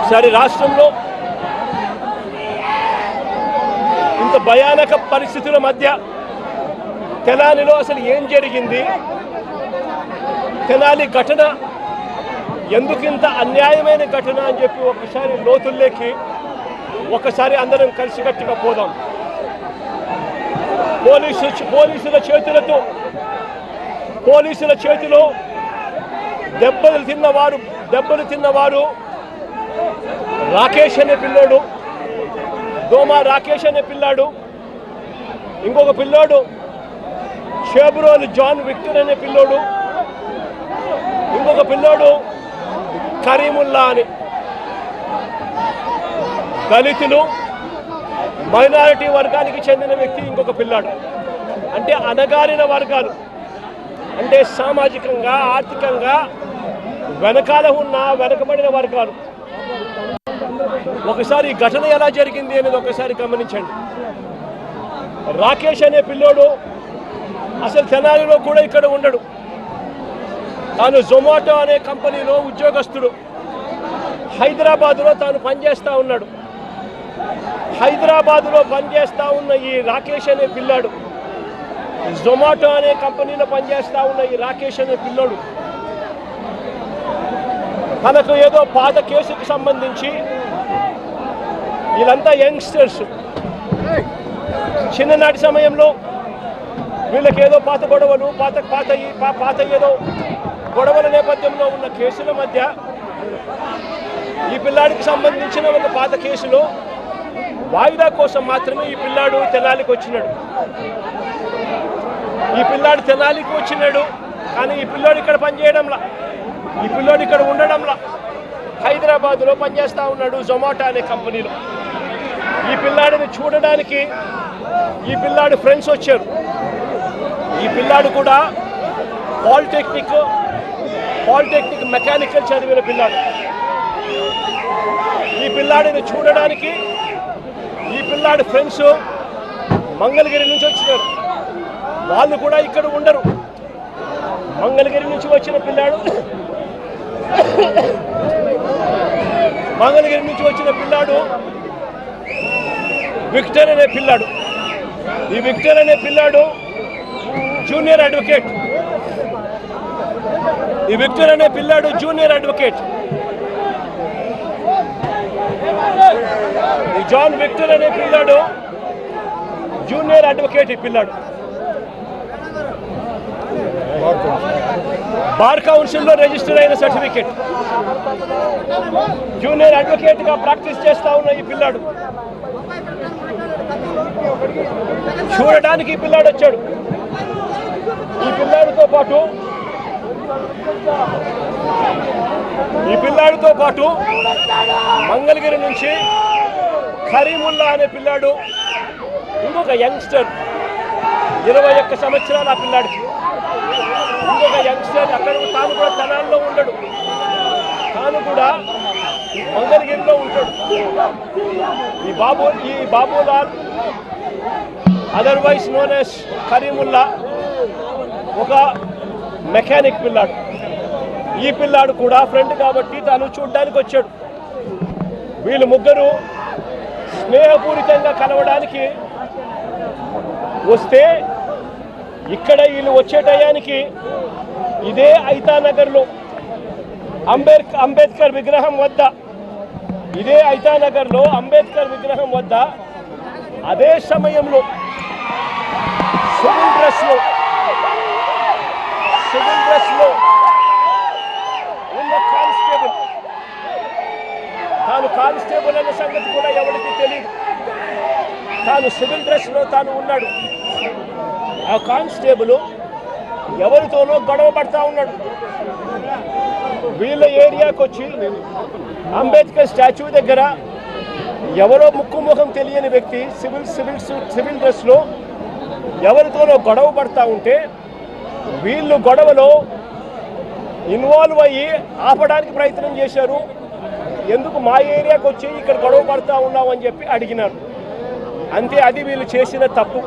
ఒకసారి రాష్ట్రంలో ఇంత భయానక పరిస్థితుల మధ్య తెనాలిలో అసలు ఏం జరిగింది, తెనాలి ఘటన ఎందుకింత అన్యాయమైన ఘటన అని చెప్పి ఒకసారి లోతుల్లోకి ఒకసారి అందరం కలిసికట్టుగా పోదాం. పోలీసుల చేతిలో దెబ్బలు తిన్నవారు రాకేష్ అనే పిల్లోడు, దోమా రాకేష్ అనే పిల్లాడు, ఇంకొక పిల్లోడు షేబ్రోలు జాన్ విక్టర్ అనే పిల్లోడు, ఇంకొక పిల్లోడు కరీముల్లా అని. దళితులు మైనారిటీ వర్గానికి చెందిన వ్యక్తి ఇంకొక పిల్లాడు. అంటే అణగారిన వర్గాలు, అంటే సామాజికంగా ఆర్థికంగా వెనకబడిన వర్గాలు. ఒకసారి ఈ ఘటన ఎలా జరిగింది అనేది ఒకసారి గమనించండి. రాకేష్ అనే పిల్లోడు అసలు తెనాలిలో కూడా ఇక్కడ ఉండడు. తాను జొమాటో అనే కంపెనీలో ఉద్యోగస్తుడు. హైదరాబాదులో తాను పనిచేస్తూ ఉన్నాడు. హైదరాబాదులో పనిచేస్తూ ఉన్న ఈ రాకేష్ అనే పిల్లాడు, జొమాటో అనే కంపెనీలో పనిచేస్తూ ఉన్న ఈ రాకేష్ అనే పిల్లోడు తనకు ఏదో పాత కేసుకు సంబంధించి, వీళ్ళంతా యంగ్స్టర్స్, చిన్ననాటి సమయంలో వీళ్ళకి ఏదో పాత గొడవలు, పాత ఏదో గొడవల నేపథ్యంలో ఉన్న కేసుల మధ్య ఈ పిల్లాడికి సంబంధించిన ఒక పాత కేసులో వాయిదా కోసం మాత్రమే ఈ పిల్లాడు తెనాలికి వచ్చినాడు. కానీ ఈ పిల్లోడు ఇక్కడ పనిచేయడంలా, ఈ పిల్లోడు ఇక్కడ ఉండడంలా, హైదరాబాదులో పనిచేస్తూ ఉన్నాడు జొమాటో అనే కంపెనీలో. ఈ పిల్లాడిని చూడడానికి ఈ పిల్లాడి ఫ్రెండ్స్ వచ్చారు. ఈ పిల్లాడు కూడా పాలిటెక్నిక్ మెకానికల్ చదివిన పిల్లాడు. ఈ పిల్లాడిని చూడడానికి ఈ పిల్లాడి ఫ్రెండ్స్ మంగళగిరి నుంచి వచ్చినారు. వాళ్ళు కూడా ఇక్కడ ఉండరు. మంగళగిరి నుంచి వచ్చిన పిల్లాడు విక్టర్ అనే పిల్లాడు. ఈ విక్టర్ అనే పిల్లాడు జూనియర్ అడ్వకేట్. ఈ జాన్ విక్టర్ అనే పిల్లాడు జూనియర్ అడ్వకేట్. ఈ పిల్లాడు బార్ కౌన్సిల్లో రిజిస్టర్ అయిన సర్టిఫికేట్, జూనియర్ అడ్వకేట్ గా ప్రాక్టీస్ చేస్తా ఉన్న ఈ పిల్లాడు చూడడానికి ఈ పిల్లాడు వచ్చాడు. ఈ పిల్లాడితో పాటు మంగళగిరి నుంచి కరీముల్లా అనే పిల్లాడు, ఇంకొక యంగ్స్టర్, 21 సంవత్సరాలు ఆ పిల్లాడికి. ఇంకొక యంగ్స్టర్ అక్కడ, తాను కూడా తెనాల్లో ఉండడు, తాను కూడా మంగళగిరిలో ఉంటాడు. ఈ Babulal otherwise known as Karimullah ఒక మెకానిక్ పిల్లాడు. ఈ పిల్లాడు కూడా ఫ్రెండ్ కాబట్టి తాను చూడ్డానికి వచ్చాడు. వీళ్ళు ముగ్గురు స్నేహపూరితంగా కలవడానికి వస్తే ఇక్కడ వీళ్ళు వచ్చే టయానికి ఇదే ఐతానగర్లో అంబేద్కర్ విగ్రహం వద్ద అదే సమయంలో సివిల్ డ్రెస్లో ఉన్న కానిస్టేబుల్ అనే సంగతి కూడా ఎవరికి తెలియదు. తాను సివిల్ డ్రెస్లో తాను ఉన్నాడు. ఆ కానిస్టేబుల్ ఎవరితోనో గొడవ పడతా ఉన్నాడు. వీళ్ళ ఏరియాకి వచ్చి అంబేద్కర్ స్టాచ్యూ దగ్గర ఎవరో ముఖం తెలియని వ్యక్తి సివిల్ డ్రెస్లో ఎవరితోనో గొడవ పడతా ఉంటే వీళ్ళు గొడవలో ఇన్వాల్వ్ అయ్యి ఆపడానికి ప్రయత్నం చేశారు. ఎందుకు మా ఏరియాకి వచ్చి ఇక్కడ గొడవ పడతా ఉన్నావు అని చెప్పి అడిగినారు. అంతే, అది వీళ్ళు చేసిన తప్పు.